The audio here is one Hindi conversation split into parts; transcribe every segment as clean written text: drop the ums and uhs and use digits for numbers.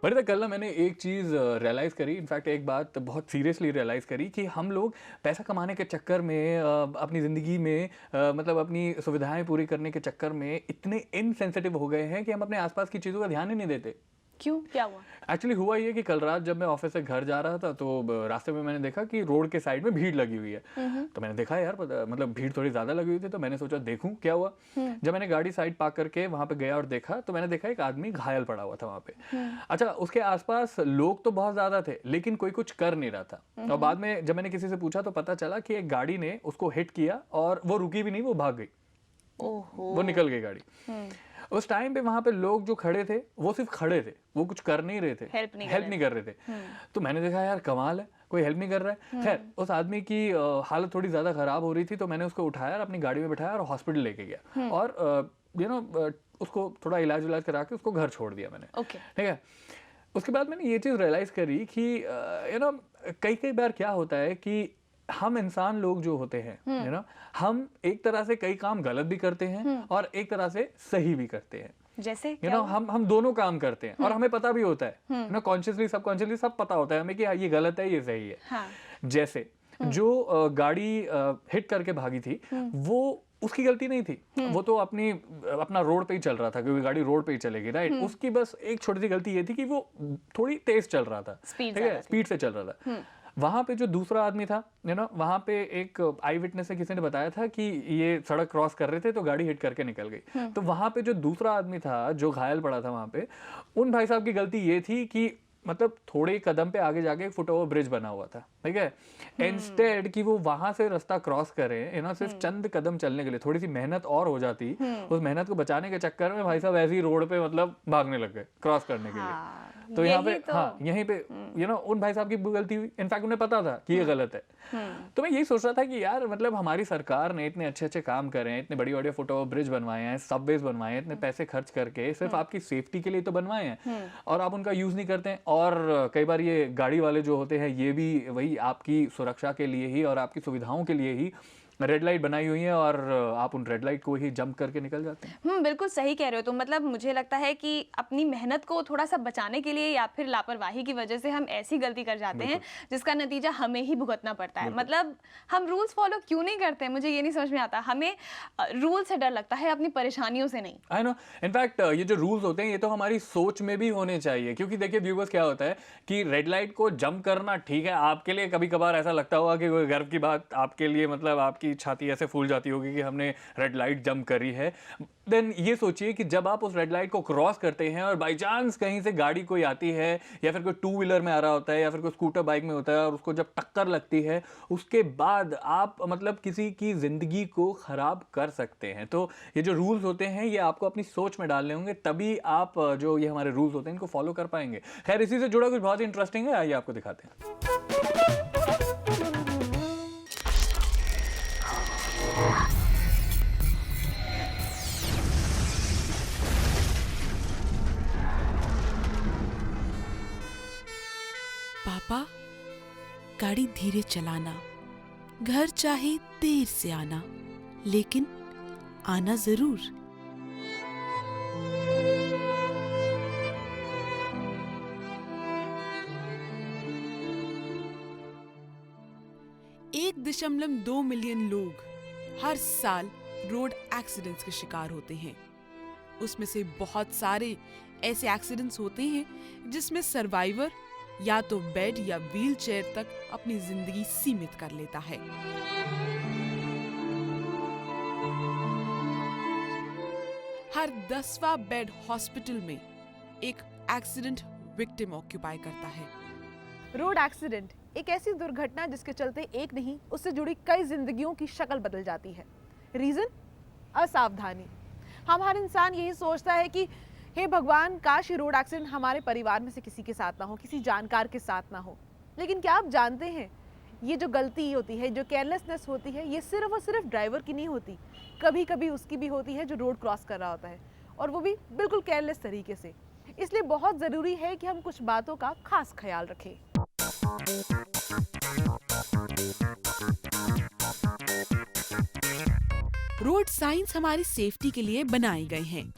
पता कल ना मैंने एक चीज़ रियलाइज़ करी, इनफैक्ट एक बात बहुत सीरियसली रियलाइज़ करी कि हम लोग पैसा कमाने के चक्कर में अपनी ज़िंदगी में मतलब अपनी सुविधाएं पूरी करने के चक्कर में इतने इनसेंसिटिव हो गए हैं कि हम अपने आसपास की चीज़ों का ध्यान ही नहीं देते। क्यों, क्या हुआ? एक्चुअली हुआ ये कि कल रात जब मैं ऑफिस से घर जा रहा था तो रास्ते में मैंने देखा कि रोड के साइड में भीड़ लगी हुई है। तो मैंने देखा यार मतलब भीड़ थोड़ी ज़्यादा लगी हुई थी, तो मैंने सोचा देखूं क्या हुआ। जब मैंने गाड़ी साइड पार्क करके वहां पे गया और देखा तो मैंने देखा एक आदमी घायल पड़ा हुआ था वहां पे। अच्छा, उसके आसपास लोग तो बहुत ज़्यादा थे लेकिन कोई कुछ कर नहीं रहा था। और बाद में जब मैंने किसी से पूछा तो पता चला कि एक गाड़ी ने उसको हिट किया और वो रुकी भी नहीं, वो भाग गई। ओहो, वो निकल गई गाड़ी। उस टाइम पे वहां पे लोग जो खड़े थे वो सिर्फ खड़े थे, वो कुछ कर नहीं रहे थे, हेल्प नहीं कर रहे थे। तो मैंने देखा यार कमाल है, कोई हेल्प नहीं कर रहा है। खैर उस आदमी की हालत थोड़ी ज्यादा खराब हो रही थी, तो मैंने उसको उठाया और अपनी गाड़ी में बिठाया और हॉस्पिटल लेके गया और उसको थोड़ा इलाज करा के उसको घर छोड़ दिया मैंने। ठीक है। उसके बाद मैंने ये चीज रियलाइज करी कि कई बार क्या होता है कि हम इंसान लोग जो होते हैं हम एक तरह से कई काम गलत भी करते हैं और एक तरह से सही भी करते हैं। जैसे हम दोनों काम करते हैं और हमें पता भी होता है कॉन्शियसली सबकॉन्शियसली सब पता होता है हमें कि ये गलत है ये सही है। हाँ। जैसे जो गाड़ी हिट करके भागी थी वो उसकी गलती नहीं थी, वो तो अपना रोड पे ही चल रहा था क्योंकि गाड़ी रोड पे ही चलेगी, राइट। उसकी बस एक छोटी सी गलती ये थी कि वो थोड़ी तेज चल रहा था, ठीक है, स्पीड से चल रहा था। वहां पे जो दूसरा आदमी था वहां पे एक आई विटनेस से किसी ने बताया था कि ये सड़क क्रॉस कर रहे थे तो गाड़ी हिट करके निकल गई। तो वहां पे जो दूसरा आदमी था जो घायल पड़ा था वहां पे, उन भाई साहब की गलती ये थी कि मतलब थोड़े कदम पे आगे जाके एक फुट ओवर ब्रिज बना हुआ था, ठीक है। इंस्टेड कि वो वहां से रास्ता क्रॉस करें सिर्फ चंद कदम चलने के लिए थोड़ी सी मेहनत और हो जाती, उस मेहनत को बचाने के चक्कर में भाई साहब ऐसे ही रोड पे मतलब भागने लग गए क्रॉस करने के लिए। तो यहाँ पे यहीं पे उन भाई साहब की गलती हुई। इनफैक्ट उन्हें पता था कि ये गलत है। तो मैं यही सोच रहा था कि यार मतलब हमारी सरकार ने इतने अच्छे अच्छे काम करे हैं, इतने बड़ी बड़ी फुट ओवर ब्रिज बनवाए हैं, सबवेज बनवाए हैं, इतने पैसे खर्च करके सिर्फ आपकी सेफ्टी के लिए तो बनवाए हैं और आप उनका यूज नहीं करते हैं। और कई बार ये गाड़ी वाले जो होते हैं ये भी वही आपकी सुरक्षा के लिए ही और आपकी सुविधाओं के लिए ही रेड लाइट बनाई हुई है और आप उन रेड लाइट को ही जंप करके निकल जाते हैं। बिल्कुल सही कह रहे हो। तो मतलब मुझे लगता है कि अपनी मेहनत को थोड़ा सा बचाने के लिए या फिर लापरवाही की वजह से हम ऐसी गलती कर जाते हैं जिसका नतीजा हमें ही भुगतना पड़ता है। मतलब हम रूल्स फॉलो क्यों नहीं करते, मुझे ये नहीं समझ में आता। हमें रूल से डर लगता है, अपनी परेशानियों से नहीं। आई नो, इनफैक्ट ये जो रूल्स होते हैं ये तो हमारी सोच में भी होने चाहिए, क्योंकि देखिए व्यूअर्स क्या होता है कि रेड लाइट को जंप करना ठीक है, आपके लिए कभी कभार ऐसा लगता होगा कि कोई गर्व की बात आपके लिए, मतलब आपकी छाती ऐसे फूल जाती होगी कि हमने रेड लाइट जंप करी है। देन ये सोचिए कि जब आप उस रेड लाइट को क्रॉस करते हैं और बाई चांस कहीं से गाड़ी कोई आती है या फिर कोई टू व्हीलर में आ रहा होता है या फिर कोई स्कूटर बाइक में होता है और उसको जब टक्कर लगती है उसके बाद आप मतलब किसी की जिंदगी को खराब कर सकते हैं। तो ये जो रूल्स होते हैं ये आपको अपनी सोच में डालने होंगे, तभी आप जो ये हमारे रूल्स होते हैं इनको फॉलो कर पाएंगे। खैर इसी से जुड़ा कुछ बहुत ही इंटरेस्टिंग है, आइए आपको दिखाते हैं। पापा, गाड़ी धीरे चलाना, घर चाहे देर से आना, लेकिन आना जरूर। एक 1.2 मिलियन लोग हर साल रोड एक्सीडेंट्स के शिकार होते हैं। उसमें से बहुत सारे ऐसे एक्सीडेंट्स होते हैं जिसमें सर्वाइवर या तो बेड या व्हीलचेयर तक अपनी जिंदगी सीमित कर लेता है। हर 10वां बेड हॉस्पिटल में एक एक्सीडेंट विक्टिम ऑक्यूपाई करता है। रोड एक्सीडेंट एक ऐसी दुर्घटना जिसके चलते एक नहीं उससे जुड़ी कई जिंदगियों की शक्ल बदल जाती है। रीजन? असावधानी। हम हर इंसान यही सोचता है कि हे भगवान, काश ये रोड एक्सीडेंट हमारे परिवार में से किसी के साथ ना हो, किसी जानकार के साथ ना हो। लेकिन क्या आप जानते हैं ये जो गलती होती है, जो केयरलेसनेस होती है, ये सिर्फ और सिर्फ ड्राइवर की नहीं होती, कभी कभी उसकी भी होती है जो रोड क्रॉस कर रहा होता है, और वो भी बिल्कुल केयरलेस तरीके से। इसलिए बहुत ज़रूरी है कि हम कुछ बातों का खास ख्याल रखें। रोड साइंस हमारी सेफ्टी के लिए बनाए गए हैं।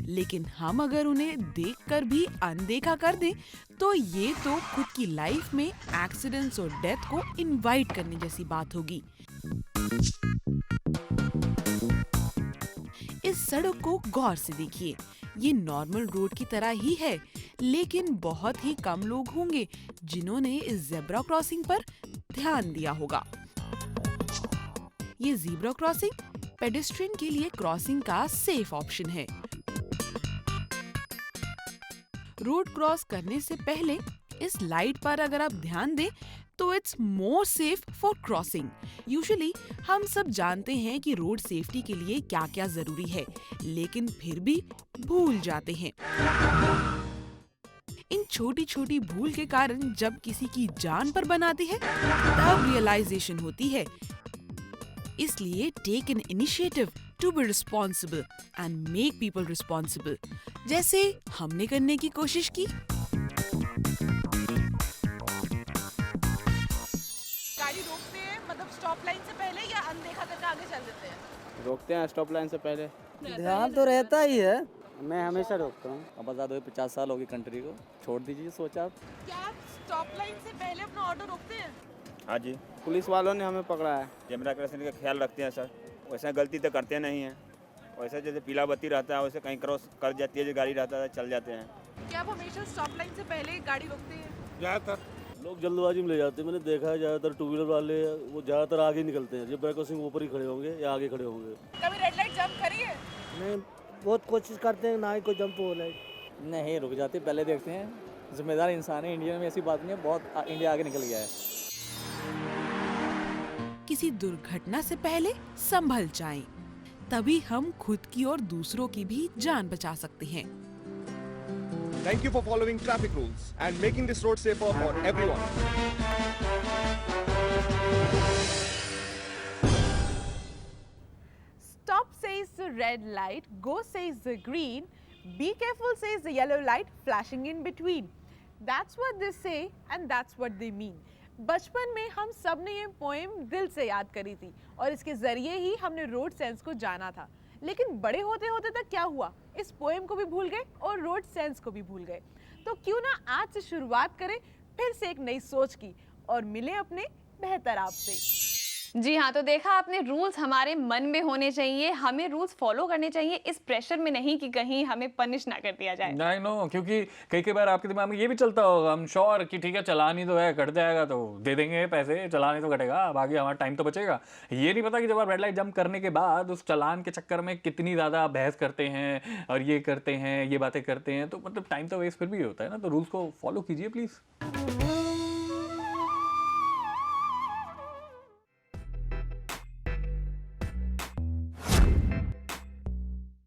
लेकिन हम अगर उन्हें देखकर भी अनदेखा कर दें तो ये तो खुद की लाइफ में एक्सीडेंट्स और डेथ को इनवाइट करने जैसी बात होगी। इस सड़क को गौर से देखिए, ये नॉर्मल रोड की तरह ही है, लेकिन बहुत ही कम लोग होंगे जिन्होंने इस जेब्रा क्रॉसिंग पर ध्यान दिया होगा। ये ज़ेब्रा क्रॉसिंग पेडेस्ट्रियन के लिए क्रॉसिंग का सेफ ऑप्शन है। रोड क्रॉस करने से पहले इस लाइट पर अगर आप ध्यान दें तो it's more safe for crossing. Usually हम सब जानते हैं कि रोड सेफ्टी के लिए क्या क्या जरूरी है, लेकिन फिर भी भूल जाते हैं। इन छोटी छोटी भूल के कारण जब किसी की जान पर बनाती है तब रियलाइजेशन होती है। इसलिए take an initiative to be responsible and make people responsible, जैसे हमने करने की कोशिश की। गाड़ी रोकते हैं मतलब स्टॉप लाइन से पहले या अनदेखा करके आगे चल देते हैं? रोकते हैं स्टॉप लाइन से पहले। ध्यान तो रहता ही है। मैं हमेशा रोकता हूँ। अब बता दो 50 साल होगी कंट्री को, छोड़ दीजिए सोचा आप। क्या आप स्टॉप लाइन से पहले अपना ऑटो रोकते हैं? हाँ जी, पुलिस वालों ने हमें पकड़ा है। कैमरा क्रॉसिंग का ख्याल रखते हैं सर। वैसे गलती तो करते नहीं हैं, वैसे जैसे पीला बत्ती रहता है वैसे कहीं क्रॉस कर जाती है, जो गाड़ी रहता है चल जाते हैं। क्या आप हमेशा स्टॉप लाइन से पहले गाड़ी रोकते हैं? ज़्यादातर लोग जल्दबाजी में ले जाते हैं। मैंने देखा है ज़्यादातर टू व्हीलर वाले वो ज़्यादातर आगे निकलते हैं। जेब्रा क्रॉसिंग ऊपर ही खड़े होंगे या आगे खड़े होंगे। कभी रेड लाइट जंप करी है? नहीं, बहुत कोशिश करते हैं ना ही कोई जंप हो लाइट। नहीं, रुक जाते, पहले देखते हैं। जिम्मेदार इंसान है, इंडिया में ऐसी बात नहीं है, बहुत इंडिया आगे निकल गया है। किसी दुर्घटना से पहले संभल जाएं, तभी हम खुद की और दूसरों की भी जान बचा सकते हैं। Thank you for following traffic rules and making this road safer for everyone. Stop says the red light, go says the green, be careful says the yellow light flashing in between. That's what they say and that's what they mean. बचपन में हम सब ने ये पोएम दिल से याद करी थी और इसके जरिए ही हमने रोड सेंस को जाना था। लेकिन बड़े होते होते तक क्या हुआ, इस पोएम को भी भूल गए और रोड सेंस को भी भूल गए। तो क्यों ना आज से शुरुआत करें फिर से एक नई सोच की और मिले अपने बेहतर आप से। जी हाँ, तो देखा आपने, रूल्स हमारे मन में होने चाहिए, हमें रूल्स फॉलो करने चाहिए, इस प्रेशर में नहीं कि कहीं हमें पनिश ना कर दिया जाए। नहीं नो, क्योंकि कई बार आपके दिमाग में ये भी चलता होगा, हम श्योर कि ठीक है चलानी तो है, कट जाएगा तो दे देंगे पैसे, चलाने तो कटेगा, बाकी हमारा टाइम तो बचेगा। ये नहीं पता कि जब आप रेड लाइट जंप करने के बाद उस चलान के चक्कर में कितनी ज़्यादा बहस करते हैं और ये करते हैं, ये बातें करते हैं, तो मतलब टाइम तो वेस्ट फिर भी होता है ना। तो रूल्स को फॉलो कीजिए प्लीज़।